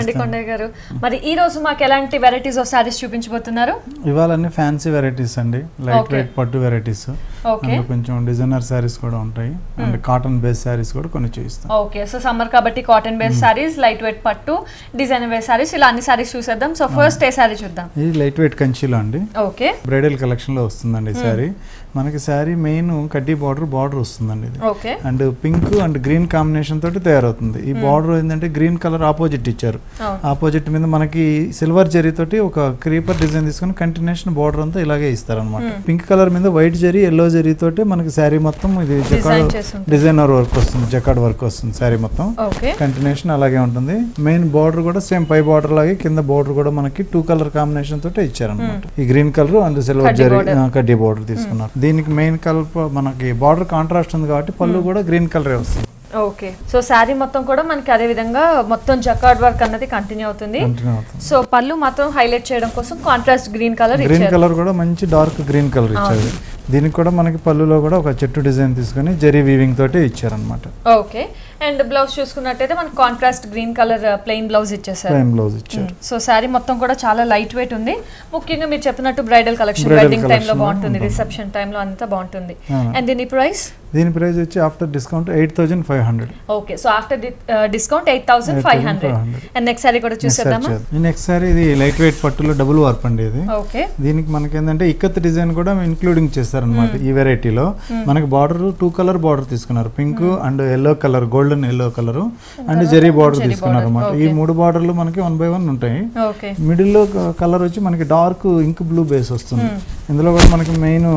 చెప్పండి కొండయ్య గారు. మరి ఈ రోజు మాకు ఎలాంటి వెరైటీస్ ఆఫ్ సారీస్ చూపించబోతున్నారు? ఇవాళ అన్ని ఫ్యాన్సీ వెరైటీస్ అండి, లైట్ వెయిట్ పట్టు వెరైటీస్, అండ్ కొంచెం డిజైనర్ సారీస్ కూడా ఉంటాయి, అండ్ కాటన్ బేస్ సారీస్ కూడా కొన్ని చూపిస్తాం. ఓకే, సో సమ్మర్ కాబట్టి cotton base saris, light weight పట్టు, డిజైనర్ బేస్ సారీస్, ఇలా అన్ని సారీస్ చూసేద్దాం. సో ఫస్ట్ ఏ సారీ చూద్దాం? ఇది లైట్ వెయిట్ కంచిలో అండి. ఓకే, బ్రైడల్ కలెక్షన్ లో వస్తుందండి ఈ సారీ. మనకి సారీ మెయిన్ కడ్డీ బార్డర్ వస్తుందండి ఇది. Okay, and pink and green combination తోటి తయారవుతుంది. ఈ బార్డర్ ఏంటంటే గ్రీన్ కలర్ ఆపోజిట్ ఇచ్చారు. ఆపోజిట్ మీద మనకి సిల్వర్ జరీ తోటి ఒక క్రీపర్ డిజైన్ తీసుకుని కంటిన్యూషన్ బార్డర్ అంతా ఇలాగే ఇస్తారనమాట. పింక్ కలర్ మీద వైట్ జరీ, ఎల్లో జరీ తోటి మనకి శారీ మొత్తం ఇది డిజైనర్ వర్క్ వస్తుంది, జకార్డ్ వర్క్ వస్తుంది శారీ మొత్తం. కంటిన్యూషన్ అలాగే ఉంటుంది. మెయిన్ బార్డర్ కూడా సేమ్ పై బార్డర్ లాగే కింద బార్డర్ కూడా మనకి 2 కలర్ కాంబినేషన్ తోటి ఇచ్చారనమాట. ఈ green colour and silver zari కడ్డీ బార్డర్ తీసుకున్నారు. దీనికి మెయిన్ కలర్ మనకి బార్డర్ కాంట్రాస్ట్ ఉంది కాబట్టి పళ్ళు కూడా గ్రీన్ కలర్ వస్తుంది. ఓకే, సో శారీ మొత్తం కూడా మనకి అదే విధంగా మొత్తం జకార్డ్ వర్క్ అన్నది కంటిన్యూ అవుతుంది. సో పళ్ళు మాత్రం హైలైట్ చేయడం కోసం కాంట్రాస్ట్ గ్రీన్ కలర్ కూడా మంచి డార్క్ గ్రీన్ కలర్ ఇచ్చారు. దీనికి కూడా మనకి పళ్ళులో కూడా ఒక చెట్టు డిజైన్ తీసుకుని జరీ వీవింగ్ తోటి ఇచ్చారనమాట. ఓకే, అండ్ బ్లౌజ్ చూసుకున్నట్టయితే మనకి contrast green colour plain blouse ఇచ్చేసారు. సో శారీ మొత్తం కూడా చాలా లైట్ వెయిట్ ఉంది. ముఖ్యంగా మీరు చెప్పినట్టు బ్రైడల్ కలెక్షన్ వెడ్డింగ్ టైమ్ లో బాగుంటుంది, రిసెప్షన్ టైమ్ లో అంతా బాగుంటుంది. అండ్ దీని ప్రైస్ వచ్చి after discount 8500. Okay, so after discount 8500. And next sorry కూడా చూసేద్దామా? నెక్స్ట్ సారీ ఇది లైట్ వెయిట్ పట్టులో డబుల్ వార్ప్ అండి ఇది. ఓకే, దీనికి మనకి ఏంటంటే ఇక్కత్ డిజైన్ కూడా ఇంక్లూడింగ్ చేస్తారనమాట. ఈ వెరైటీలో మనకి బార్డర్ 2 కలర్ బార్డర్ తీసుకున్నారు, pink and yellow colour, golden yellow colour and zari border తీసుకున్నారు అనమాట. ఈ 3 బార్డర్లు మనకి 1 by 1 ఉంటాయి. మిడిల్ లో కలర్ వచ్చి మనకి డార్క్ ఇంక్ బ్లూ బేస్ వస్తుంది. ఇందులో కూడా మనకి మెయిన్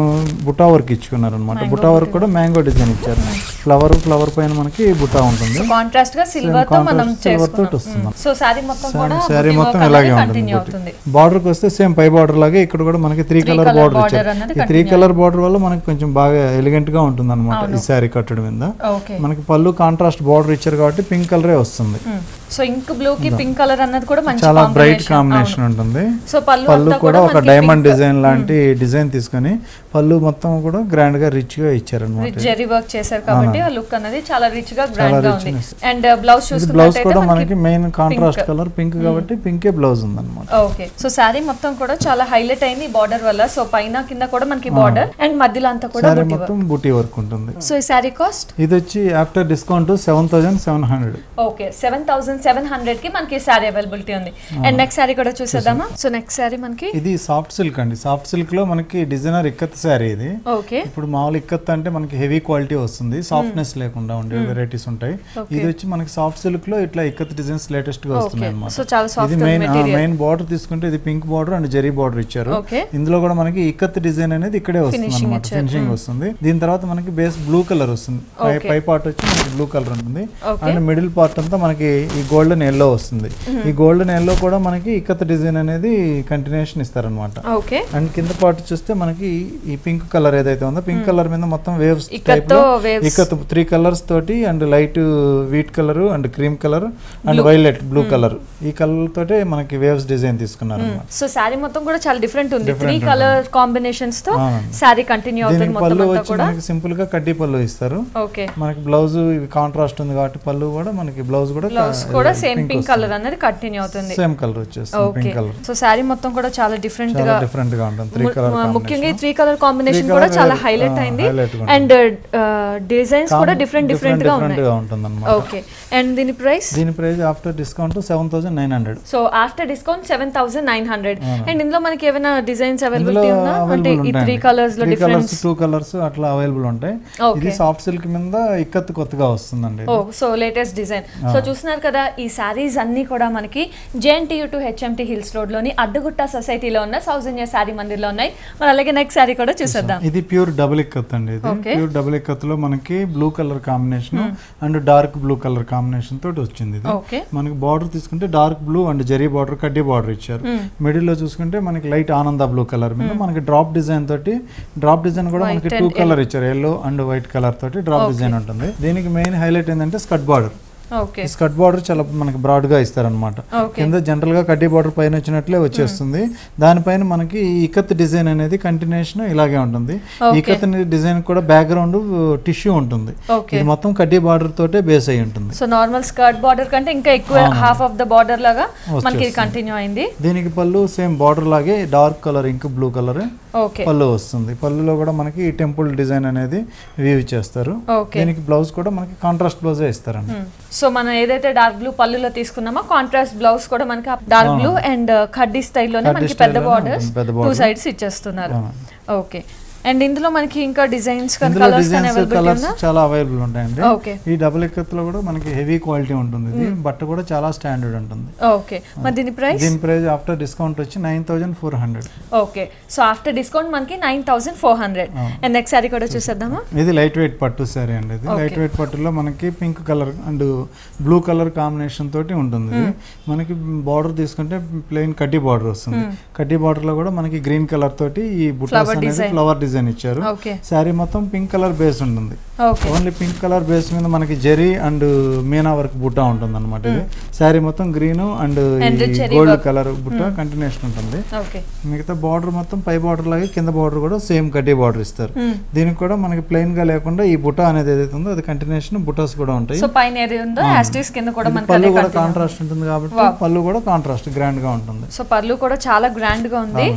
బుటా వర్క్ ఇచ్చుకున్నారు అనమాట. బుటా వర్క్ కూడా మ్యాంగో డిజైన్ ఇచ్చారు. ఫ్లవర్ పైన మనకి బుటా ఉంటుంది. కాంట్రాస్ట్ గా సిల్వర్ తో మనం చేసుకున్నాం. సో సారీ మొత్తం కూడా సారీ మొత్తం ఇలాగే ఉంటుంది. బార్డర్ కి వస్తే సేమ్ పై బార్డర్ లాగే ఇక్కడ కూడా మనకి 3 కలర్ బార్డర్ ఇచ్చారు. ఈ 3 కలర్ బార్డర్ వల్ల మనకి కొంచెం బాగా ఎలిగెంట్ గా ఉంటుంది అనమాట ఈ సారీ కట్టడం మీద. మనకి పళ్ళు కాంట్రాస్ట్ బార్డర్ ఇచ్చారు కాబట్టి పింక్ కలరే వస్తుంది. సో ఇంక్ బ్లూ కి పింక్ కలర్ అన్నది కూడా మంచి చాలా బ్రైట్ కాంబినేషన్ ఉంటుంది. సో పళ్ళు కూడా ఒక డైమండ్ డిజైన్ లాంటి డిజైన్ తీసుకొని పళ్ళు మొత్తం కూడా గ్రాండ్ గా రిచ్ గా ఇచ్చారు అన్నమాట. జరీ వర్క్ చేశారు కాబట్టి ఆ లుక్ అనేది చాలా రిచ్ గా గ్రాండ్ గా ఉంది. అండ్ బ్లౌజ్ బ్లౌజ్ కూడా మనకి మెయిన్ కాంట్రాస్ట్ కలర్ పింక్ కాబట్టి పింకే బ్లౌజ్ ఉంది అన్నమాట. ఓకే, సో సారీ మొత్తం కూడా చాలా హైలైట్ అయింది బార్డర్ వల్ల. సో పైన కింద కూడా మనకి బార్డర్ అండ్ మధ్యలో అంతా కూడా బూటీ వర్క్ ఉంటుంది. సో ఈ సారీ కాస్ట్ ఇది వచ్చి ఆఫ్టర్ డిస్కౌంట్ 7700. ఓకే, 7700 కి మనకి సారీ అవైలబిలిటీ ఉంది. అండ్ నెక్స్ట్ సారీ కూడా చూసేద్దామా? సో నెక్స్ట్ సారీ మనకి ఇది సాఫ్ట్ సిల్క్ అండి. సాఫ్ట్ సిల్క్ లో మనకి డిజైనర్ ఇక్కత్ సారీ ఇది. ఓకే, ఇప్పుడు మామూలు ఇక్కత్ అంటే మనకి హెవీ క్వాలిటీ వస్తుంది, సాఫ్ట్నెస్ లేకుండా ఉండే వెరైటీస్ ఉంటాయి. ఇది వచ్చి మనకి సాఫ్ట్ సిల్క్ లో ఇట్లా ఇక్కత్ డిజైన్స్ లేటెస్ట్ గా వస్తున్నాయి అన్నమాట. ఇది మెయిన్ బార్డర్ తీసుకుంటే ఇది pink border and zari border ఇచ్చారు. ఇందులో కూడా మనకి ఇక్కత్ డిజైన్ అనేది ఇక్కడే వస్తుంది అన్నమాట, ఫినిషింగ్ వస్తుంది. దీని తర్వాత మనకి బేస్ బ్లూ కలర్ వస్తుంది. పై పార్ట్ వచ్చి మనకి బ్లూ కలర్ ఉంటుంది అండ్ మిడిల్ పార్ట్ అంతా మనకి ఈ గోల్డెన్ ఎల్లో వస్తుంది. ఈ గోల్డెన్ ఎల్లో కూడా మనకి ఇక్కత్ డిజైన్ అనేది కంటిన్యూషన్ ఇస్తారనమాట. అండ్ కింద పార్ట్ చూస్తే మనకి ఈ పింక్ కలర్ ఏదైతే ఉందో పింక్ కలర్ మీద మొత్తం వేవ్స్ టైప్ లో ఇక్కత్ 3 కలర్స్ తోటి and light wheat colour and cream colour and violet blue colour ఈ కలర్ తోటి మనకి వేవ్స్ డిజైన్ తీసుకున్నారు. సో సారీ మొత్తం కూడా చాలా డిఫరెంట్ ఉంది. 3 కలర్ కాంబినేషన్స్ తో సారీ కంటిన్యూ అవుతుంది. పళ్ళు వచ్చి మనకి సింపుల్ గా కడ్డీ పళ్ళు ఇస్తారు. మనకి బ్లౌజ్ కాంట్రాస్ట్ ఉంది కాబట్టి పళ్ళు కూడా మనకి బ్లౌజ్ కూడా సేమ్ పింక్ కలర్ అనేది కంటిన్యూ అవుతుంది. సేమ్ కలర్ వచ్చేస్తుంది పింక్ కలర్. సో సారీ మొత్తం కూడా చాలా డిఫరెంట్ గా ఉంటుంది. 3 కలర్ ముఖ్యంగా ఈ 3 కలర్ కాంబినేషన్ కూడా చాలా హైలైట్ అయింది. అండ్ డిజైన్స్ కూడా డిఫరెంట్ గా ఉన్నాయి. ఓకే, అండ్ దీని price after discount 7900. So after discount 7900. And ఇందులో మనకి ఏమైనా డిజైన్స్ అవైలబిలిటీ ఉందా? అంటే ఈ 3 కలర్స్ లో డిఫరెన్స్ 2 కలర్స్ అట్లా అవైలబుల్ ఉంటాయి. ఇది సాఫ్ట్ సిల్క్ మీద ఇక్కత్ కొత్తగా వస్తుందండి. So latest design. సో చూస్తున్నారు కదా, ఈ సారీస్ అన్ని కూడా మనకి JNTU to HMT hills road లోని అడ్డగుట్ట సొసైటీలో ఉన్న సౌజన్య సారీ మందిర్ లో ఉన్నాయి. మరి అలాగే నెక్స్ట్ సారీ కూడా చూసేద్దాం. ఇది ప్యూర్ డబుల్ ఇక్కత్ అండి. ఇది ప్యూర్ డబుల్ ఇక్కత్ లో మనకి blue colour combination and dark blue colour combination తోటి వచ్చింది. ఇది మనకి బార్డర్ తీసుకుంటే dark blue and zari border కడ్డీ బార్డర్ ఇచ్చారు. మిడిల్ లో చూసుకుంటే మనకి లైట్ ఆనంద బ్లూ కలర్ మీద మనకి డ్రాప్ డిజైన్ కూడా మనకి 2 కలర్ ఇచ్చారు, ఎల్లో అండ్ వైట్ కలర్ తోటి డ్రాప్ డిజైన్ ఉంటుంది. దీనికి మెయిన్ హైలైట్ ఏంటంటే స్కర్ట్ బార్డర్. స్కర్ట్ బార్డర్ చాలా మనకి బ్రాడ్ గా ఇస్తారనమాట. కింద జనరల్ గా కడ్డీ బార్డర్ పైన వచ్చినట్లే వచ్చేస్తుంది. దానిపైన మనకి ఇకత్ డిజైన్ అనేది కంటిన్యూషన్ ఇలాగే ఉంటుంది. ఇకత్ డిజైన్ కూడా బ్యాక్గ్రౌండ్ టిష్యూ ఉంటుంది. ఇది మొత్తం కడ్డీ బార్డర్ తోటే బేస్ అయి ఉంటుంది. సో నార్మల్ స్కర్ట్ బార్డర్ కంటే ఇంకా ఎక్కువ హాఫ్ ఆఫ్ ద బార్డర్ లాగా మనకి కంటిన్యూ అయింది. దీనికి పళ్ళు సేమ్ బార్డర్ లాగే dark colour ink blue colour పళ్ళు వస్తుంది. పళ్ళులో కూడా మనకి టెంపుల్ డిజైన్ అనేది వీవ్ చేస్తారు. దీనికి బ్లౌజ్ కూడా మనకి కాంట్రాస్ట్ బ్లౌజ్ ఇస్తారండి. సో మనం ఏదైతే డార్క్ బ్లూ పళ్ళులో తీసుకున్నామో కాంట్రాస్ట్ బ్లౌజ్ కూడా మనకి డార్క్ బ్లూ అండ్ కడ్డీ స్టైల్లోనే మనకి పెద్ద బార్డర్స్ 2 సైడ్స్ ఇచ్చేస్తున్నారు. ఓకే. అండ్ ఇందులో మనకి ఇంకా డిజైన్స్ కలర్స్ చాలా అవైలబుల్ ఉంటాయండి. ఈ డబుల్ ఇక్కత్లో కూడా మనకి హెవీ క్వాలిటీ ఉంటుంది. బట్ట కూడా చాలా స్టాండర్డ్ ఉంటుంది. ఓకే. మరి దీని ప్రైస్ ఆఫ్టర్ డిస్కౌంట్ వచ్చి 9400. ఓకే. సో ఆఫ్టర్ డిస్కౌంట్ మనకి 9400. అండ్ నెక్స్ట్ సారీ కూడా చూసేద్దామా? ఇది లైట్ వెయిట్ పట్టు సారీ అండి. ఇది లైట్ వెయిట్ పట్టులో మనకి pink colour and blue colour combination తోటి ఉంటుంది. మనకి బార్డర్ తీసుకుంటే ప్లెయిన్ కడ్డీ బార్డర్ వస్తుంది. కడ్డీ బార్డర్ లో కూడా మనకి గ్రీన్ కలర్ తోటి ఈ బుట్టాస్ అనేది ఫ్లవర్ డిజైన్ ఇచ్చారు. శారీ మొత్తం పింక్ కలర్ బేస్ ఉంటుంది. ఓన్లీ పింక్ కలర్ బేస్ మీద మనకి జెరీ అండ్ మీనా వర్క్ బుట్ట ఉంటుంది అనమాట. ఇది శారీ మొత్తం గ్రీన్ అండ్ గోల్డ్ కలర్ బుట్ట కంటిన్యూషన్ ఉంటుంది. మిగతా బార్డర్ మొత్తం పై బార్డర్ లాగే కింద బార్డర్ కూడా సేమ్ కడ్డీ బార్డర్ ఇస్తారు. దీనికి కూడా మనకి ప్లెయిన్ గా లేకుండా ఈ బుట్ట అనేది ఏదైతే ఉందో అది కంటిన్యూషన్ బుటాస్ కూడా ఉంటాయి. పళ్ళు కూడా కాంట్రాస్ట్ ఉంటుంది కాబట్టి పళ్ళు కూడా కాంట్రాస్ట్ గ్రాండ్ గా ఉంటుంది. సో పళ్ళు కూడా చాలా గ్రాండ్ గా ఉంది.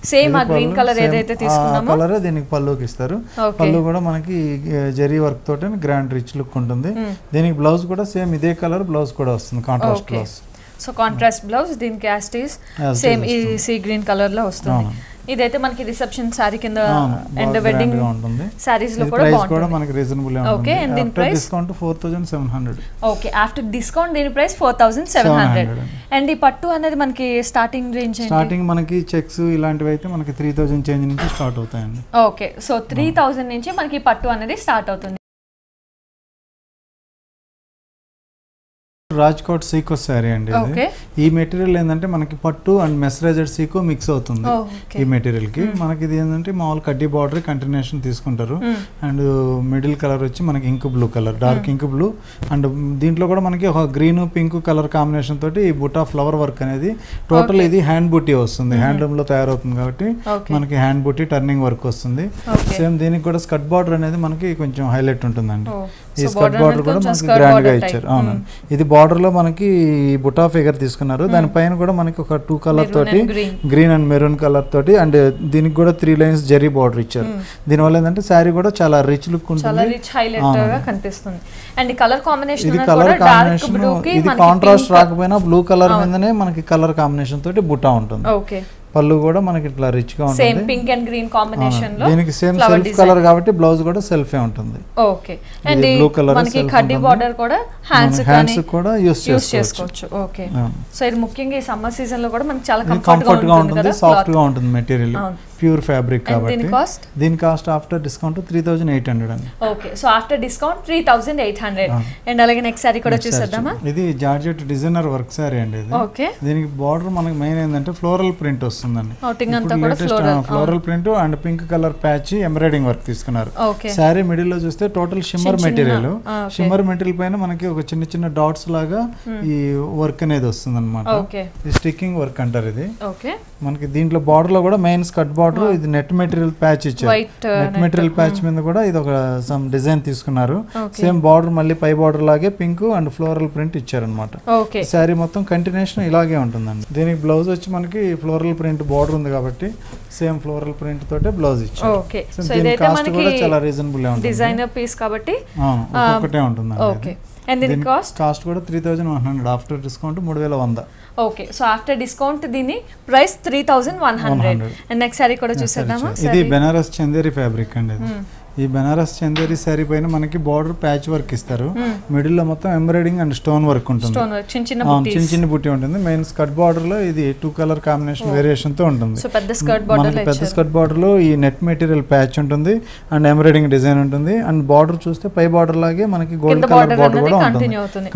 సేమ్ ఆ గ్రీన్ కలర్ ఏదైతే తీసుకున్నామో కలర్ దీనికి పళ్ళుకి ఇస్తారు. పళ్ళు కూడా మనకి జెరీ వర్క్ తోటి గ్రాండ్ రిచ్ లుక్ ఉంటుంది. దీనికి బ్లౌజ్ కూడా సేమ్ ఇదే కలర్ బ్లౌజ్ కూడా వస్తుంది, contrast blouse. So contrast blouse దీనికి యాస్టీస్ సేమ్ ఈ సీ గ్రీన్ కలర్ లో వస్తుంది. ఇదైతే మనకి రిసెప్షన్ సారీ కింద అండ్ వెడ్డింగ్ సారీస్ లో కూడా బాగుంటుంది. కూడా మనకి రీజనబుల్ గా ఉంటుంది. ఓకే. అండ్ దీని price discount 4700. Okay. After discount దీని ప్రైస్ 4700. అండ్ ఈ పట్టు అనేది మనకి స్టార్టింగ్ రేంజ్ స్టార్టింగ్ మనకి చెక్స్ ఇలాంటివి అయితే మనకి 3000 చేంజ్ నుంచి స్టార్ట్ అవుతాయండి. ఓకే. సో 3000 నుంచి మనకి పట్టు అనేది స్టార్ట్ అవుతుంది. రాజ్కోట్ సీకో శారీ అండి. ఈ మెటీరియల్ ఏంటంటే మనకి పట్టు అండ్ మెస్రైజ్డ్ సీకో మిక్స్ అవుతుంది. ఈ మెటీరియల్ కి మనకి ఇది ఏంటంటే మామూలు కడ్డీ బార్డర్ కంటిన్యూషన్ తీసుకుంటారు. అండ్ మిడిల్ కలర్ వచ్చి మనకి ink blue colour, dark ink blue. And దీంట్లో కూడా మనకి ఒక గ్రీన్ పింక్ కలర్ కాంబినేషన్ తోటి ఈ బుటా ఫ్లవర్ వర్క్ అనేది టోటల్ ఇది హ్యాండ్ బూటీ వస్తుంది. హ్యాండ్లూమ్ లో తయారవుతుంది కాబట్టి మనకి హ్యాండ్ బూటీ టర్నింగ్ వర్క్ వస్తుంది. సేమ్ దీనికి కూడా స్కర్ట్ బార్డర్ అనేది మనకి కొంచెం హైలైట్ ఉంటుందండి. ఈ స్కర్ట్ బార్డర్ కూడా మనకి గ్రాండ్ గా ఇచ్చారు. అవును. ఇది బార్డర్ లో మనకి బుటా ఫిగర్ తీసుకున్నారు. దానిపైన కూడా మనకి ఒక 2 కలర్ తోటి గ్రీన్ అండ్ మెరూన్ కలర్ తోటి అండ్ దీనికి కూడా 3 లైన్స్ జెరీ బార్డర్ ఇచ్చారు. దీనివల్ల ఏంటంటే శారీ కూడా చాలా రిచ్ లుక్ ఉంటుంది. ఇది కలర్ కాంబినేషన్ ఇది కాంట్రాస్ట్ రాకపోయినా బ్లూ కలర్ మీదనే మనకి కలర్ కాంబినేషన్ తోటి బుటా ఉంటుంది. పళ్ళు కూడా మనకి ఇట్లా రిచ్ గా ఉంటుంది. Same pink and green combination లో దీనికి సేమ్ సెల్ఫ్ కలర్ కాబట్టి బ్లౌజ్ కూడా సెల్ఫే ఉంటుంది. ఓకే. అండ్ బ్లూ కలర్ మనకి కడ్డీ బార్డర్ కూడా హ్యాండ్స్ కూడా యూస్ చేసుకోవచ్చు. ఓకే. సో ఇది ముఖ్యంగా ఈ సమ్మర్ సీజన్ లో కూడా మనకి చాలా కంఫర్ట్ గా ఉంటుంది, సాఫ్ట్ గా ఉంటుంది మెటీరియల్. ప్యూర్ ఫ్యాబ్రిక్ కాబట్టి దీని కాస్ట్ ఆఫ్టర్ డిస్కౌంట్ 3800 అండి. Okay. So after discount 3800. And అలాగే నెక్స్ట్ సారీ కూడా చూసేద్దామా? ఇది జార్జెట్ డిజైనర్ వర్క్ సారీ అండి. ఇది ఓకే. దీనికి బార్డర్ మనకి మెయిన్ ఏంటంటే ఫ్లోరల్ ప్రింట్ వస్తుందండి. Floral print and pink colour patch embroidering work తీసుకున్నారు. సారీ మిడిల్ లో చూస్తే total shimmer material. Shimmer material పైన మనకి ఒక చిన్న చిన్న డాట్స్ లాగా ఈ వర్క్ అనేది వస్తుంది అనమాట. స్టిక్కింగ్ వర్క్ అంటారు ఇది. మనకి దీంట్లో బార్డర్ లో కూడా మెయిన్ స్కర్ట్ బార్డర్ ఇది నెట్ మెటీరియల్ ప్యాచ్ ఇచ్చారు. నెట్ మెటీరియల్ ప్యాచ్ మీద కూడా ఇది ఒక సమ్ డిజైన్ తీసుకున్నారు. సేమ్ బార్డర్ మళ్ళీ పై బార్డర్ లాగే పింక్ అండ్ ఫ్లోరల్ ప్రింట్ ఇచ్చారు అనమాట. శారీ మొత్తం కంటిన్యూషన్ ఇలాగే ఉంటుందండి. దీనికి బ్లౌజ్ వచ్చి మనకి ఫ్లోరల్ ప్రింట్ బార్డర్ ఉంది కాబట్టి సేమ్ ఫ్లోరల్ ప్రింట్ తోటే బ్లౌజ్ ఇచ్చారు. కాస్ట్ కూడా చాలా రీజనబుల్ గా ఉంటుంది. డిజైనర్ పీస్ కాబట్టి ఒకటే ఉంటుంది. కాస్ట్ కూడా 3100 after discount 3100. Okay. So after discount దీని ప్రైస్ 3100. అండ్ నెక్స్ట్ సారీ కూడా చూసేద్దామా? ఇది బెనారస్ చందేరి ఫ్యాబ్రిక్ అండి. ఈ బెనారస్ చందేరి సారీ పైన మనకి బార్డర్ ప్యాచ్ వర్క్ ఇస్తారు. మిడిల్ లో మొత్తం ఎంబ్రాయిడింగ్ అండ్ స్టోన్ వర్క్ ఉంటుంది. చిన్న చిన్న బుట్టి ఉంటుంది. మెయిన్ స్కర్ట్ బార్డర్ లో ఇది 2 కలర్ కాంబినేషన్ వేరియేషన్ తో ఉంటుంది. పెద్ద స్కర్ట్ బార్డర్ లో ఈ నెట్ మెటీరియల్ ప్యాచ్ ఉంటుంది అండ్ ఎంబ్రాయిడింగ్ డిజైన్ ఉంటుంది. అండ్ బార్డర్ చూస్తే పై బార్డర్ లాగే మనకి గోల్డ్ కలర్ బార్డర్ కూడా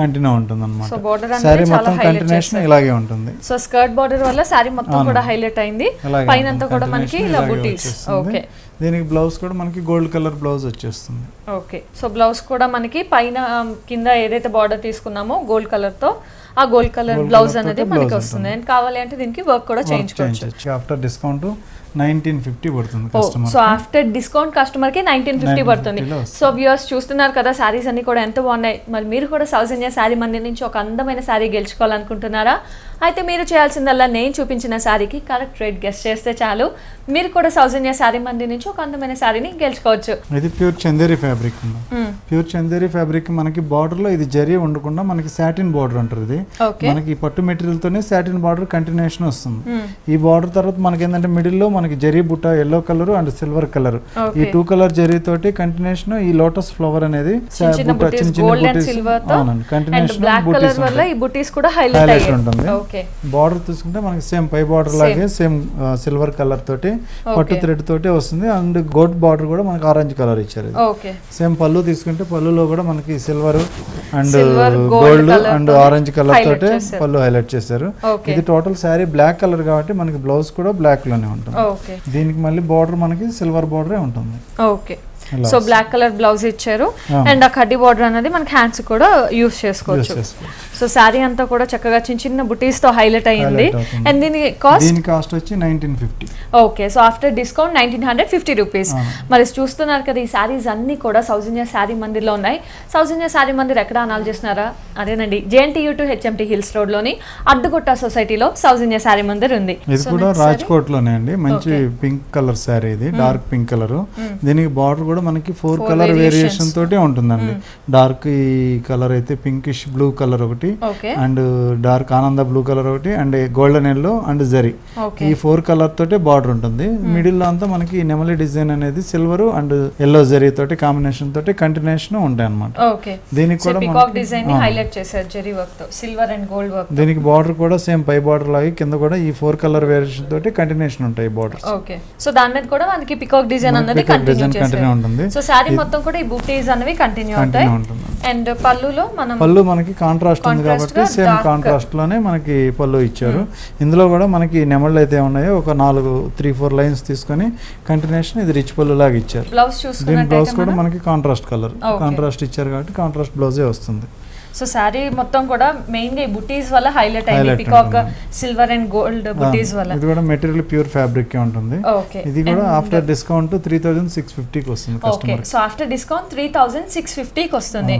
కంటిన్యూ ఉంటుంది అన్నమాట. సారీ మొత్తం కంటిన్యూషన్ ఇలాగే ఉంటుంది. సో స్కర్ట్ బార్డర్ వల్ల సారీ మొత్తం కూడా హైలైట్ అయింది. పైన అంతా కూడా మనకి ఇలా బుటీస్. ఓకే. దీనికి బ్లౌజ్ కూడా మనకి గోల్డ్ కలర్ బ్లౌజ్ వచ్చేస్తుంది. ఓకే, సో బ్లౌజ్ కూడా మనకి పైన కింద ఏదైతే బార్డర్ తీసుకున్నామో గోల్డ్ కలర్ తో ఆ గోల్డ్ కలర్ బ్లౌజ్ అనేది మనకి వస్తుంది. అండ్ కావాలి అంటే దీనికి వర్క్ కూడా చేయించుకోవచ్చు. ఆఫ్టర్ డిస్కౌంట్ 1950 పడుతుంది customer. So after discount customer కి 1950 పడుతుంది. సో వ్యూయర్స్ చూస్తున్నారు కదా, సారీస్ అన్ని కూడా ఎంత బాగున్నాయి. మరి మీరు కూడా సౌజన్య శారీ మందిర్ నుంచి ఒక అందమైన శారీ గెలుచుకోవాలనుకుంటున్నారా? అయితే మీరు చేయాల్సిందల్లా నేను చూపించిన శారీకి కరెక్ట్ రేట్ గెస్ చేస్తే చాలు, మీరు కూడా సౌజన్య శారీ మందిర్ నుంచి ఒక అందమైన శారీని గెలుచుకోవచ్చు. ఇది pure Chanderi fabric. Pure Chanderi fabric మనకి బార్డర్ లో ఇది జరీ ఉండకుండా మనకి సాటిన్ బార్డర్ ఉంటుంది. మనకి పట్టు మెటీరియల్ తోనే సాటిన్ బార్డర్ కంటిన్యూషన్ వస్తుంది. ఈ బార్డర్ తర్వాత మనకి ఏంటంటే మిడిల్ లో మనకి జరీ బుట్ట yellow colour and silver colour, ఈ 2 కలర్ జరీ తోటి కంటిన్యూషన్ ఈ లోటస్ ఫ్లవర్ అనేది హైలైట్ ఉంటుంది. బార్డర్ చూసుకుంటే మనకి సేమ్ పై బార్డర్ లాగే సేమ్ సిల్వర్ కలర్ తోటి పట్టు థ్రెడ్ తోటి వస్తుంది. అండ్ గోల్డ్ బార్డర్ కూడా మనకి ఆరెంజ్ కలర్ ఇచ్చారు. సేమ్ పళ్ళు తీసుకుంటే పళ్ళులో కూడా మనకి silver and gold and orange colour తోటి పళ్ళు హైలైట్ చేశారు. ఇది టోటల్ శారీ బ్లాక్ కలర్ కాబట్టి మనకి బ్లౌజ్ కూడా బ్లాక్ లోనే ఉంటుంది. దీనికి మళ్ళీ బార్డర్ మనకి సిల్వర్ బార్డరే ఉంటుంది. Okay, so black colour blouse ఇచ్చారు. అండ్ ఆ కడ్డీ బార్డర్ అనేది మనకి హ్యాండ్స్ కూడా యూస్ చేసుకోవచ్చు. సో శారీ అంతా కూడా చక్కగా చిన్న చిన్న బుటీస్ తో హైలైట్ అయ్యింది. అండ్ దీని కాస్ట్ వచ్చి 1950. Okay, so after discount 1950 rupees. మరి చూస్తున్నారు కదా, ఈ శారీస్ అన్ని కూడా సౌజన్య శారీ మందిర్ లో ఉన్నాయి. సౌజన్య శారీ మందిర్ ఎక్కడ అనాలి చేస్తున్నారా? అదేనండి, JNTU to HMT hills road లోని అడ్డుగుట్ట సొసైటీలో సౌజన్య శారీ మందిర్ ఉంది. ఇది కూడా రాజ్కోట్ లోనే అండి. మంచి పింక్ కలర్ శారీ, ఇది డార్క్ పింక్ కలర్. దీనికి బార్డర్ కూడా మనకి 4 కలర్ వేరియేషన్ తోటి ఉంటుందండి. డార్క్ ఈ కలర్ అయితే పింకిష్ బ్లూ కలర్ ఒకటి, అండ్ డార్క్ ఆనంద బ్లూ కలర్ ఒకటి, and golden yellow and zari, ఈ 4 కలర్ తోటి బార్డర్ ఉంటుంది. మిడిల్ లో అంతా మనకి నెమలి డిజైన్ అనేది సిల్వర్ అండ్ ఎల్లో జరీ తోటి కాంబినేషన్ తోటి కంటిన్యూషన్ ఉంటాయి అన్నమాట. దీనికి కూడా దీనికి బార్డర్ కూడా సేమ్ పై బార్డర్ లాగే కింద కూడా ఈ 4 కలర్ వేరియేషన్ తోటి కంటిన్యూషన్ ఉంటాయి బార్డర్. సో దాని మీద కూడా మనకి పికాక్ డిజైన్ అనేది కంటిన్యూ ఉంటుంది. సో సారీ మొత్తం కూడా ఈ బూటీస్ అనేవి కంటిన్యూ అవుతాయి. అండ్ పళ్ళు మనకి కాంట్రాస్ట్ ఉంది కాబట్టి సేమ్ కాంట్రాస్ట్ లోనే మనకి పళ్ళు ఇచ్చారు. ఇందులో కూడా మనకి నెమళ్ళు అయితే ఉన్నాయో ఒక 3-4 లైన్స్ తీసుకొని కంటిన్యూషన్ ఇది రిచ్ పళ్ళు లాగా ఇచ్చారు. దీని బ్లౌజ్ కూడా మనకి కాంట్రాస్ట్ కలర్ కాంట్రాస్ట్ ఇచ్చారు కాబట్టి కాంట్రాస్ట్ బ్లౌజే వస్తుంది. సో సారీ మొత్తం కూడా మెయిన్ గా బుటీస్ వల్ల హైలైట్ అయింది. పికాక్ సిల్వర్ అండ్ గోల్డ్ బుటీస్ వల్ల. ఇది కూడా మెటీరియల్ ప్యూర్ ఫ్యాబ్రిక్ కే ఉంటుంది. ఇది కూడా ఆఫ్టర్ డిస్కౌంట్ 3650 కి వస్తుంది కస్టమర్. సో ఆఫ్టర్ డిస్కౌంట్ 3650 కి వస్తుంది.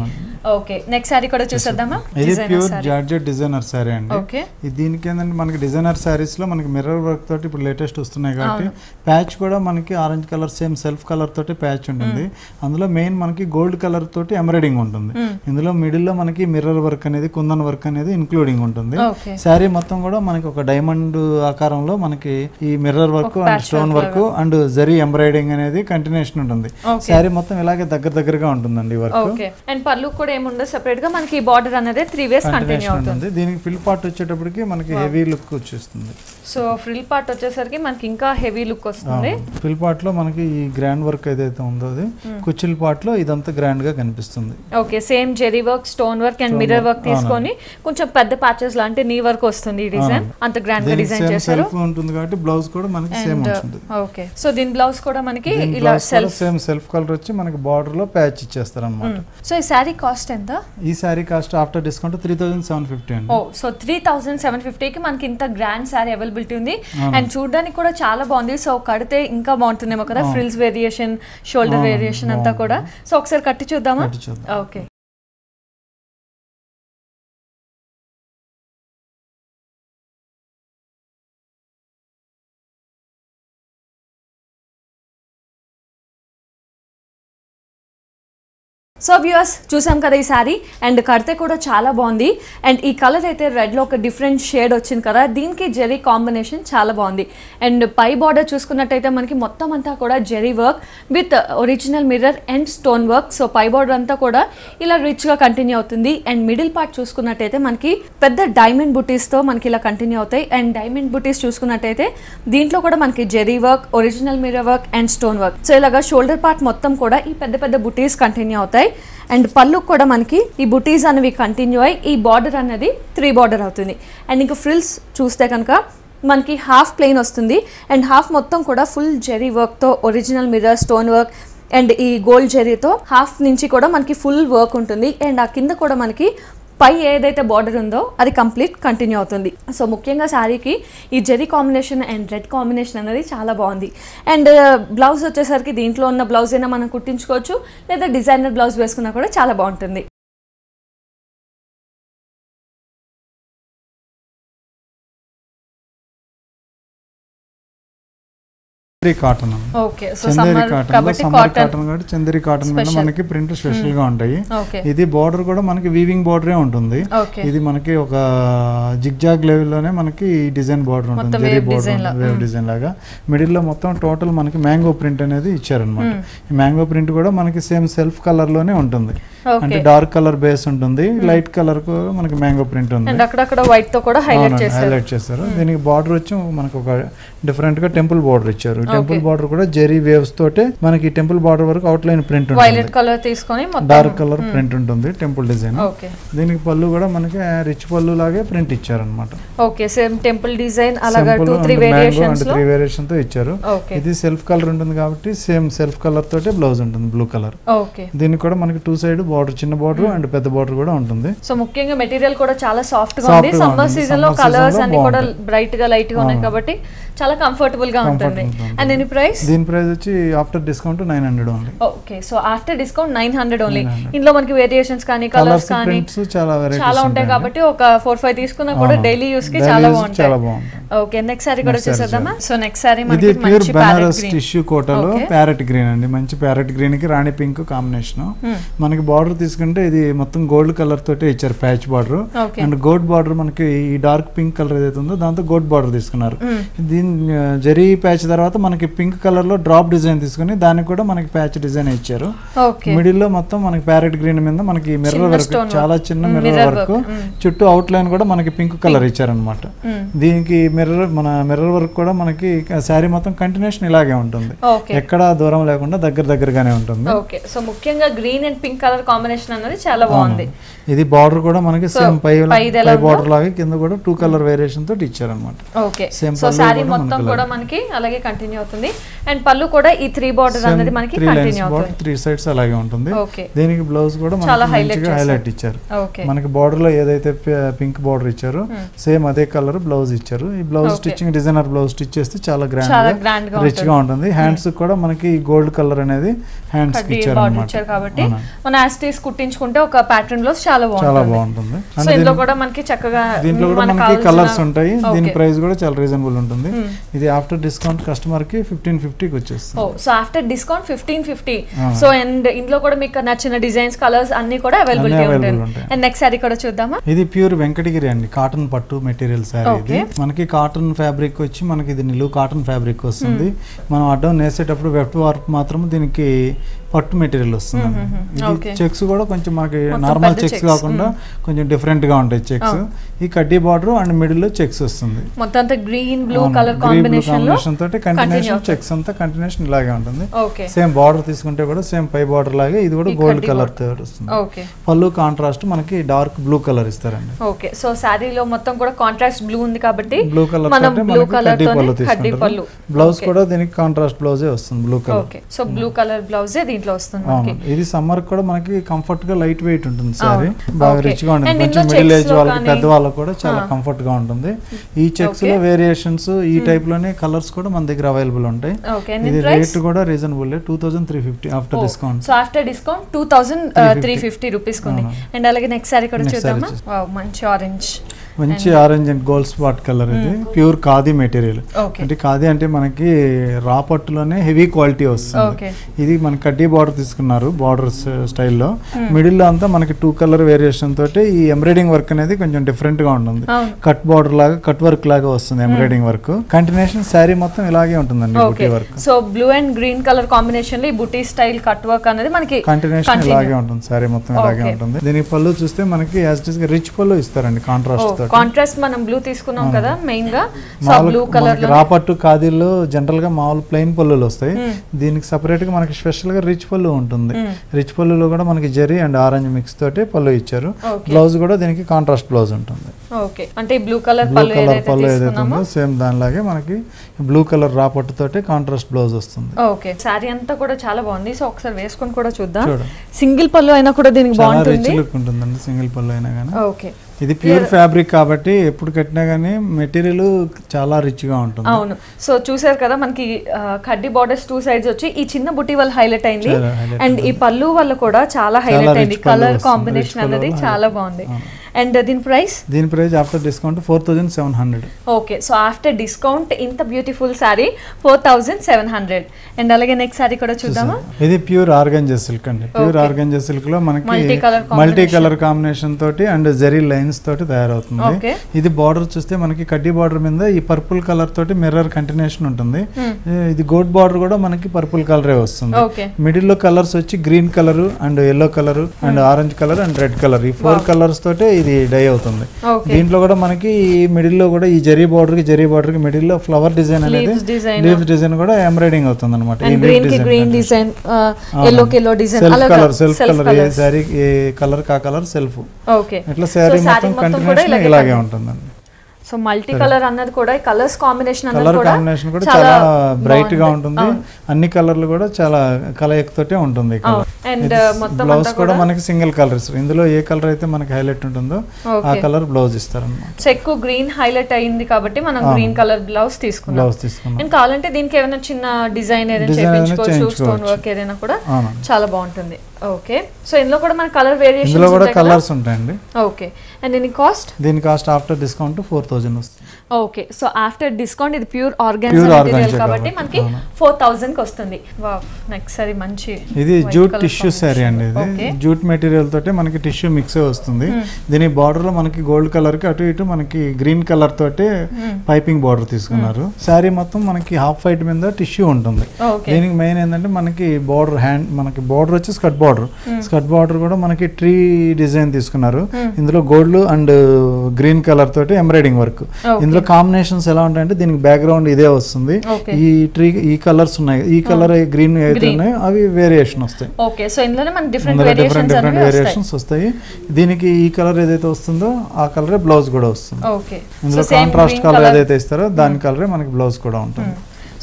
ఓకే, నెక్స్ట్ సారీ కూడా చూసేద్దామా? ఇది ప్యూర్ జార్జెట్ డిజైనర్ సారీ అండి. దీనికి ఏంటంటే మనకి డిజైనర్ సారీస్ లో మనకి మిర్రర్ వర్క్ తోటి ఇప్పుడు లేటెస్ట్ వస్తున్నాయి కాబట్టి ప్యాచ్ కూడా మనకి orange colour same self colour తోటి ప్యాచ్ ఉంటుంది. అందులో మెయిన్ మనకి గోల్డ్ కలర్ తోటి ఎంబ్రాయిడింగ్ ఉంటుంది. ఇందులో మిడిల్ లో మనకి మిర్రర్ వర్క్ అనేది కుందన్ వర్క్ అనేది ఇంక్లూడింగ్ ఉంటుంది. శారీ మొత్తం కూడా మనకి ఒక డైమండ్ ఆకారంలో మనకి ఈ mirror work and stone work and zari embroidering అనేది కంటిన్యూషన్ ఉంటుంది. శారీ మొత్తం ఇలాగే దగ్గరగా ఉంటుందండి వర్క్. అండ్ పళ్ళు కూడా ఏముండదు, సెపరేట్ గా మనకి బార్డర్ అనేది 3 వేస్ కంటిన్యూ అవుతుంది. దీనికి ఫిల్ పార్ట్ వచ్చేటప్పటికి మనకి హెవీ లుక్ వచ్చేస్తుంది. సో ఫ్రిల్ పార్ట్ వచ్చేసరికి మనకి ఇంకా హెవీ లుక్ వస్తుంది. ఫ్రిల్ పార్ట్ లో మనకి ఈ గ్రాండ్ వర్క్ ఏదైతే ఉందో అది కుచ్చిల్ పార్ట్ లో ఇదంతా గ్రాండ్ గా కనిపిస్తుంది. Okay, same zari work, stone work and mirror work తీసుకొని కొంచెం పెద్ద ప్యాచెస్ లాంటి నీ వర్క్ వస్తుంది. ఈ డిజైన్ అంత గ్రాండ్ గా డిజైన్ చేశారు. సెల్ఫ్ ఉంటుంది కాబట్టి బ్లౌజ్ కూడా మనకి సేమ్ ఉంటుంది. ఓకే, సో దీని బ్లౌజ్ కూడా మనకి ఇలా సేమ్ సెల్ఫ్ కలర్ వచ్చి మనకి బార్డర్ లో ప్యాచ్ ఇచ్చేస్తారు అన్నమాట. సో ఈ సారీ కాస్ట్ ఎంత? ఈ సారీ కాస్ట్ ఆఫ్టర్ డిస్కౌంట్ 3750 అండి. ఓ, సో 3750 కి మనకి ఇంత గ్రాండ్ సారీ అవైలబిలిటీ ఉంది. అండ్ చూడడానికి కూడా చాలా బాగుంది. సో కడితే ఇంకా బాగుంటుందేమో కదా, ఫ్రిల్స్ వేరియేషన్, షోల్డర్ వేరియేషన్ అంతా కూడా. సో ఒకసారి కట్టి చూద్దామా? ఓకే. సో వ్యూవర్స్ చూసాం కదా ఈ సారీ, అండ్ కడితే కూడా చాలా బాగుంది. అండ్ ఈ కలర్ అయితే రెడ్లో ఒక డిఫరెంట్ షేడ్ వచ్చింది కదా, దీనికి జెరీ కాంబినేషన్ చాలా బాగుంది. అండ్ పై బార్డర్ చూసుకున్నట్టయితే మనకి మొత్తం అంతా కూడా zari work with original mirror and stone work. So పై బార్డర్ అంతా కూడా ఇలా రిచ్గా కంటిన్యూ అవుతుంది. అండ్ మిడిల్ పార్ట్ చూసుకున్నట్టయితే మనకి పెద్ద డైమండ్ బుటీస్తో మనకి ఇలా కంటిన్యూ అవుతాయి. అండ్ డైమండ్ బుటీస్ చూసుకున్నట్టయితే దీంట్లో కూడా మనకి zari work, original mirror work and stone work. So ఇలాగా షోల్డర్ పార్ట్ మొత్తం కూడా ఈ పెద్ద పెద్ద బుటీస్ కంటిన్యూ అవుతాయి. అండ్ పళ్ళు కూడా మనకి ఈ బుటీస్ అనేవి కంటిన్యూ అయ్యి ఈ బార్డర్ అనేది 3 బార్డర్ అవుతుంది. అండ్ ఇంకా ఫ్రిల్స్ చూస్తే కనుక మనకి హాఫ్ ప్లెయిన్ వస్తుంది అండ్ హాఫ్ మొత్తం కూడా ఫుల్ జెరీ వర్క్తో original mirror stone work and ఈ గోల్డ్ జెరీతో హాఫ్ నుంచి కూడా మనకి ఫుల్ వర్క్ ఉంటుంది అండ్ ఆ కింద కూడా మనకి పై ఏదైతే బార్డర్ ఉందో అది కంప్లీట్ కంటిన్యూ అవుతుంది. సో ముఖ్యంగా శారీకి ఈ zari combination and red combination అనేది చాలా బాగుంది. అండ్ బ్లౌజ్ వచ్చేసరికి దీంట్లో ఉన్న బ్లౌజ్ అయినా మనం కుట్టించుకోవచ్చు, లేదా డిజైనర్ బ్లౌజ్ వేసుకున్నా కూడా చాలా బాగుంటుంది. Cotton Chanderi cotton summer cotton కాబట్టి చందేరి కాటన్ మీద మనకి ప్రింట్ స్పెషల్ గా ఉంటాయి. ఇది బార్డర్ కూడా మనకి వీవింగ్ బార్డరే ఉంటుంది. ఇది మనకి ఒక జిగ్జాగ్ లెవెల్ లోనే మనకి డిజైన్ బార్డర్ ఉంటుంది, జెరీ బార్డర్ వేవ్ డిజైన్ లాగా. మిడిల్ లో మొత్తం టోటల్ మనకి మ్యాంగో ప్రింట్ అనేది ఇచ్చారనమాట. ఈ మ్యాంగో ప్రింట్ కూడా మనకి సేమ్ సెల్ఫ్ కలర్ లోనే ఉంటుంది, అంటే డార్క్ కలర్ బేస్ ఉంటుంది, లైట్ కలర్ మనకి మ్యాంగో ప్రింట్ ఉంది, అక్కడక్కడ వైట్ తో కూడా హైలైట్ చేస్తారు. దీనికి బార్డర్ వచ్చి మనకి ఒక డిఫరెంట్ గా టెంపుల్ బార్డర్ ఇచ్చారు. టెంపుల్ బార్డర్ కూడా జెరీ వేవ్స్ తోటే మనకి టెంపుల్ బార్డర్ వరకు అవుట్ లైన్ ప్రింట్ ఉంటుంది, వైలెట్ కలర్ తీసుకొని డార్క్ కలర్ ప్రింట్ ఉంటుంది టెంపుల్ డిజైన్. దీనికి పళ్ళు కూడా మనకి రిచ్ పళ్ళు లాగే ప్రింట్ ఇచ్చారన్నమాట. ఓకే, సేమ్ టెంపుల్ డిజైన్ అలాగా 2-3 వేరియేషన్ తో ఇచ్చారు. ఇది సెల్ఫ్ కలర్ ఉంటుంది కాబట్టి సేమ్ సెల్ఫ్ కలర్ తోటే బ్లౌజ్ ఉంటుంది, బ్లూ కలర్. దీనికి కూడా మనకి 2 సైడ్ బార్డర్, చిన్న బార్డర్ అండ్ పెద్ద బార్డర్ కూడా ఉంటుంది. సో ముఖ్యంగా మెటీరియల్ కూడా చాలా సాఫ్ట్ గా ఉంది. సమ్మర్ సీజన్ లో కలర్స్ అన్ని కూడా బ్రైట్ గా లైట్ గా ఉన్నాయి కాబట్టి చాలా కంఫర్టబుల్ గా ఉంటుంది. And any price? దీని ప్రైస్ వచ్చి after discount 900 only. Okay, so after discount 900 only. ఇందులో మనకి వేరియేషన్స్ కానీ కలర్స్ కానీ చాలా ఉంటాయి కాబట్టి ఒక 4-5 తీసుకున్నా కూడా డైలీ యూస్ కి చాలా బాగుంటాయి. ఓకే, నెక్స్ట్ సారీ కూడా చూసేద్దామా? సో నెక్స్ట్ సారీ మనకి ప్యూర్ బనారస్ టిష్యూ కోటాలో ప్యారెట్ గ్రీన్ అండి. మంచి ప్యారెట్ గ్రీన్ కి రాణి పింక్ కాంబినేషన్. మనకి బార్డర్ తీసుకుంటే ఇది మొత్తం గోల్డ్ కలర్ తోటే ఇచ్చారు, patch border. And gold border మనకి ఈ డార్క్ పింక్ కలర్ ఏదైతే ఉందో దాంతో గోల్డ్ బార్డర్ తీసుకున్నారు. దీని జరీ ప్యాచ్ తర్వాత మనకి పింక్ కలర్ లో డ్రాప్ డిజైన్ తీసుకుని దానికి కూడా మనకి ప్యాచ్ డిజైన్ ఇచ్చారు. మిడిల్ లో మొత్తం మనకి ప్యారెట్ గ్రీన్ మీద మనకి మిర్రర్ వర్క్, చాలా చిన్న మిర్రర్ వర్క్, చుట్టూ అవుట్ లైన్ కూడా మనకి పింక్ కలర్ ఇచ్చారనమాట. దీనికి మన మిర్రర్ వర్క్ కూడా మనకి శారీ మొత్తం కంటిన్యూషన్ ఇలాగే ఉంటుంది, ఎక్కడ దూరం లేకుండా దగ్గరగానే ఉంటుంది. ఓకే, సో ముఖ్యంగా green and pink colour combination అనేది చాలా బాగుంది. ఇది బార్డర్ కూడా మనకి సేమ్ పై బార్డర్ లాగా కింద కూడా 2 కలర్ వేరియేషన్ తోటి ఇచ్చారనమాట. ఓకే, సో శారీ మొత్తం కూడా మనకి అలాగే కంటిన్యూ అవుతుంది. అండ్ పళ్ళు కూడా ఈ 3 బార్డర్ అనేది మనకి కంటిన్యూ అవుతుంది, 3 సైడ్స్ అలాగే ఉంటుంది. దీనికి బ్లౌజ్ కూడా మనకి మంచిగా హైలైట్ ఇచ్చారు. మనకి బార్డర్ లో ఏదైతే పింక్ బార్డర్ ఇచ్చారో సేమ్ అదే కలర్ బ్లౌజ్ ఇచ్చారు. ఈ blouse stitching designer blouse stitch చేస్తే చాలా గ్రాండ్ గా రిచ్ గా ఉంటుంది. హ్యాండ్స్ కూడా మనకి గోల్డ్ కలర్ అనేది హ్యాండ్స్ కి ఇచ్చారు కాబట్టి మన యాస్టీస్ కుట్టించుకుంటే ఒక ప్యాటర్న్ లో చాలా బాగుంటుంది. సో ఇందులో కూడా మనకి చక్కగా దీంట్లో కూడా మనకి కలర్స్ ఉంటాయి. దీని ప్రైస్ కూడా చాలా రీజనబుల్ ఉంటుంది. ఇది ఆఫ్టర్ డిస్కౌంట్ కస్టమర్ కి 1550 కి వచ్చేస్తుంది. So after discount 1550. So and ఇందులో కూడా మీకు నచ్చిన డిజైన్స్, కలర్స్ అన్ని కూడా అవైలబిలిటీ ఉంటాయి. అండ్ నెక్స్ట్ సారీ కూడా చూద్దామా? ఇది ప్యూర్ వెంకటగిరి అండి, కాటన్ పట్టు మెటీరియల్ సారీ. ఇది మనకి కాటన్ ఫ్యాబ్రిక్ వచ్చి మనకి ఇది నిలువు కాటన్ ఫ్యాబ్రిక్ వస్తుంది. మనం అడ్డం నేసేటప్పుడు వెఫ్ట్ వర్క్ మాత్రం దీనికి పట్టు మెటీరియల్ వస్తుంది. ఇది చెక్స్ కూడా కొంచెం మనకి నార్మల్ చెక్స్ కాకుండా కొంచెం డిఫరెంట్ గా ఉంటాయి చెక్స్. ఈ కడ్డీ బార్డర్ అండ్ మిడిల్ లో చెక్స్ వస్తుంది. మొత్తం అంతా గ్రీన్ బ్లూ కలర్ కాంబినేషన్ తోటి కంటిన్యూషన్ చెక్స్ అంతా కంటిన్యూషన్ ఇలాగే ఉంటుంది. సేమ్ బార్డర్ తీసుకుంటే కూడా సేమ్ పై బార్డర్ లాగే ఇది కూడా గోల్డ్ కలర్ తోటి వస్తుంది. పళ్ళు కాంట్రాస్ట్ మనకి డార్క్ బ్లూ కలర్ ఇస్తారండి. ఓకే, సో సారీలో మొత్తం కూడా కాంట్రాస్ట్ బ్లూ ఉంది కాబట్టి బ్లూ కలర్ కడ్డీ పళ్ళు తీసుకుంటారు. బ్లౌజ్ కూడా దీనికి కాంట్రాస్ట్ బ్లౌజే వస్తుంది, blue colour. Okay, so blue colour బ్లౌజే దీంట్లో వస్తుంది. ఇది సమ్మర్ కూడా మనకి కంఫర్ట్ గా లైట్ వెయిట్ ఉంటుంది సారీ, బాగా రిచ్ గా ఉంటుంది. కొంచెం మిడిల్ ఏజ్ వాళ్ళకి, పెద్ద వాళ్ళకి కూడా చాలా కంఫర్ట్ గా ఉంటుంది. ఈ చెక్స్ లో వేరియేషన్స్ ఈ టైప్ లోనే కలర్స్ కూడా మన దగ్గర అవైలబుల్ ఉంటాయి. ఇది రేట్ కూడా reasonable 2350 after discount. So after discount 2350 rupees ఉంది. అండ్ అలాగే నెక్స్ట్ సారీ కూడా చూద్దామా? మంచి orange and gold spot colour. ఇది ప్యూర్ ఖాదీ మెటీరియల్. అంటే ఖాదీ అంటే మనకి రా పట్టులోనే హెవీ క్వాలిటీ వస్తుంది. ఇది మన కడ్డీ బార్డర్ తీసుకున్నారు, బార్డర్ స్టైల్లో. మిడిల్ లో అంతా మనకి 2 కలర్ వేరియేషన్ తోటి ఈ ఎంబ్రాయిడింగ్ వర్క్ అనేది కొంచెం డిఫరెంట్ గా ఉంటుంది. కట్ బార్డర్ లాగా, కట్ వర్క్ లాగా వస్తుంది ఎంబ్రాయిడింగ్ వర్క్. కంటిన్యూషన్ శారీ మొత్తం ఇలాగే ఉంటుందండి బుటీ work. So blue and green colour combination లో ఈ బుటీ స్టైల్ కట్ వర్క్ అనేది మనకి కంటిన్యూషన్ ఇలాగే ఉంటుంది, శారీ మొత్తం ఇలాగే ఉంటుంది. దీనికి పళ్ళు చూస్తే మనకి యాజ్ ఇట్ ఇస్ గా రిచ్ పళ్ళు ఇస్తారండి కాంట్రాస్ట్ తో. కాంట్రాస్ట్ మనం బ్లూ తీసుకున్నాం కదా మెయిన్ గా, సో బ్లూ కలర్ లో రాపట్టు ఖాదీలో జనరల్ గా మామూలు ప్లెయిన్ పళ్ళులు వస్తాయి, దీనికి సెపరేట్ గా మనకి స్పెషల్ గా రిచ్ పళ్ళు ఉంటుంది. రిచ్ పళ్ళులో కూడా మనకి జెరీ అండ్ ఆరెంజ్ మిక్స్ తోటి పళ్ళు ఇచ్చారు. బ్లౌజ్ కూడా దీనికి కాంట్రాస్ట్ బ్లౌజ్ ఉంటుంది. ఓకే, అంటే ఈ బ్లూ కలర్ పళ్ళు ఏదైతే ఉందో సేమ్ దానిలాగే మనకి బ్లూ కలర్ రాపట్టు తోటి కాంట్రాస్ట్ బ్లౌజ్ వస్తుంది. ఓకే, సారీ అంతా కూడా చాలా బాగుంది. సో ఒకసారి వేసుకొని కూడా చూద్దాం. సింగిల్ పళ్ళు అయినా కూడా దీనికి బాగుంటుంది, రిచ్ లుక్ ఉంటుందండి సింగిల్ పళ్ళు అయినా కానీ. ఓకే, ఇది ప్యూర్ ఫ్యాబ్రిక్ కాబట్టి ఎప్పుడు కట్టినా గానీ మెటీరియల్ చాలా రిచ్ గా ఉంటుంది. అవును, సో చూసారు కదా మనకి కడ్డీ బార్డర్స్ 2 సైడ్స్ వచ్చి ఈ చిన్న బుట్టి వల్ల హైలైట్ అయింది, అండ్ ఈ పళ్ళు వల్ల కూడా చాలా హైలైట్ అయింది. కలర్ కాంబినేషన్ అనేది చాలా బాగుంది. అండ్ దీని price after discount 4700. Okay, so after discount ఇంత బ్యూటిఫుల్ సారీ 4700. అండ్ అలాగే నెక్స్ట్ సారీ కూడా చూద్దామా. ఇది ప్యూర్ ఆర్గంజా సిల్క్ అండి. ప్యూర్ ఆర్గంజా సిల్క్ లో మనకి మల్టీ కలర్ కాంబినేషన్ తోటి అండ్ జరీ లైన్స్ తోటి తయారవుతుంది. ఇది బార్డర్ చూస్తే మనకి కడ్డీ బార్డర్ మీద ఈ పర్పుల్ కలర్ తోటి మిర్రర్ కంటిన్యూషన్ ఉంటుంది. ఇది గోల్డ్ బార్డర్ కూడా మనకి పర్పుల్ కలరే వస్తుంది. మిడిల్ లో కలర్స్ వచ్చి green colour and yellow colour and orange colour and red colour, ఈ 4 కలర్స్ తోటి ఇది డై అవుతుంది. దీంట్లో కూడా మనకి మిడిల్ లో కూడా ఈ జరీ బార్డర్ కి మిడిల్ లో ఫ్లవర్ డిజైన్ అనేది లీవ్స్ డిజైన్ కూడా ఎంబ్రాయిడింగ్ అవుతుంది అనమాట. సెల్ఫ్ కలర్ ఏ సారీ ఏ కలర్ కా కలర్ సెల్ఫ్. ఇట్లా సారీ మొత్తం కంటిన్యూషన్ ఇలాగే ఉంటుందండి. సో మల్టీ కలర్ అన్నది కూడా కలర్స్ కాంబినేషన్ కూడా చాలా బ్రైట్ గా ఉంటుంది. అన్ని కలర్లు కూడా చాలా కలయికతోటే ఉంటుంది. అండ్ మొత్తం బ్లౌజ్ కూడా మనకి సింగిల్ కలర్ ఇస్తారు. ఇందులో ఏ కలర్ అయితే మనకి హైలైట్ ఉంటుందో ఆ కలర్ బ్లౌజ్ ఇస్తారు అన్నమాట. సో ఎక్కువ గ్రీన్ హైలైట్ అయింది కాబట్టి మనం గ్రీన్ కలర్ బ్లౌజ్ తీసుకున్నాం. అండ్ కావాలంటే దీనికి ఏమైనా చిన్న డిజైన్ ఏదైనా చేయించుకోవచ్చు, స్టోన్ వర్క్ ఏదైనా కూడా చాలా బాగుంటుంది. ఓకే, సో ఇందులో కూడా మన కలర్ వేరియేషన్స్ ఇందులో కూడా కలర్స్ ఉంటాయండి. ఓకే, అండ్ దీని కాస్ట్ ఆఫ్టర్ డిస్కౌంట్ 4000 వస్తుంది. ఓకే, సో ఆఫ్టర్ డిస్కౌంట్ ఇది ప్యూర్ ఆర్గాన్జా మెటీరియల్ కాబట్టి మనకి 4000 కి వస్తుంది. వావ్, నెక్స్ట్ సారీ మంచి ఇది జూట్ టిష్యూ సారీ అండి. ఇది జూట్ మెటీరియల్ తోటి మనకి టిష్యూ మిక్స్ వస్తుంది. దీని బార్డర్ లో మనకి గోల్డ్ కలర్ కి అటు ఇటు మనకి గ్రీన్ కలర్ తోటి పైపింగ్ బార్డర్ తీసుకున్నారు. సారీ మొత్తం మనకి హాఫ్ వైట్ మీద టిష్యూ ఉంటుంది. దీనికి మెయిన్ ఏంటంటే మనకి బార్డర్ మనకి బార్డర్ వచ్చి స్కర్ట్ బార్డర్ కూడా మనకి ట్రీ డిజైన్ తీసుకున్నారు. ఇందులో గోల్డ్ అండ్ గ్రీన్ కలర్ తోటి ఎంబ్రాయిడింగ్ వర్క్. ఇందులో కాంబినేషన్స్ ఎలా ఉంటాయంటే దీనికి బ్యాక్గ్రౌండ్ ఇదే వస్తుంది. ఈ ట్రీ ఈ కలర్స్ ఉన్నాయి, ఈ కలర్ గ్రీన్ అయితే ఉన్నాయో అవి వేరియేషన్ వస్తాయి. డిఫరెంట్ వేరియేషన్స్ వస్తాయి. దీనికి ఈ కలర్ ఏదైతే వస్తుందో ఆ కలరే బ్లౌజ్ కూడా వస్తుంది. ఇందులో కాంట్రాస్ట్ కలర్ ఏదైతే ఇస్తారో దాని కలరే మనకి బ్లౌజ్ కూడా ఉంటుంది.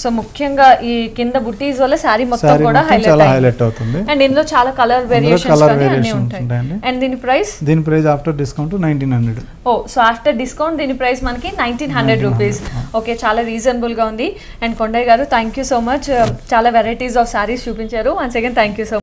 సో ముఖ్యంగా ఈ కింద బుట్టీస్ వల్ల సారీ మొత్తం కూడా హైలైట్ అవుతుంది. అండ్ ఇందులో చాలా కలర్ వేరియేషన్స్ ఉంటాయి. అండ్ దీని ప్రైస్ ఆఫ్టర్ డిస్కౌంట్ 1900. ఓ, సో ఆఫ్టర్ డిస్కౌంట్ దీని ప్రైస్ మనకి 1900 రూపీస్. ఓకే, చాలా రీజనబుల్ గా ఉంది. అండ్ కొండయ్య గారు థ్యాంక్ యూ సో మచ్, చాలా వెరైటీస్ ఆఫ్ సారీస్ చూపించారు. Once again thank you so much.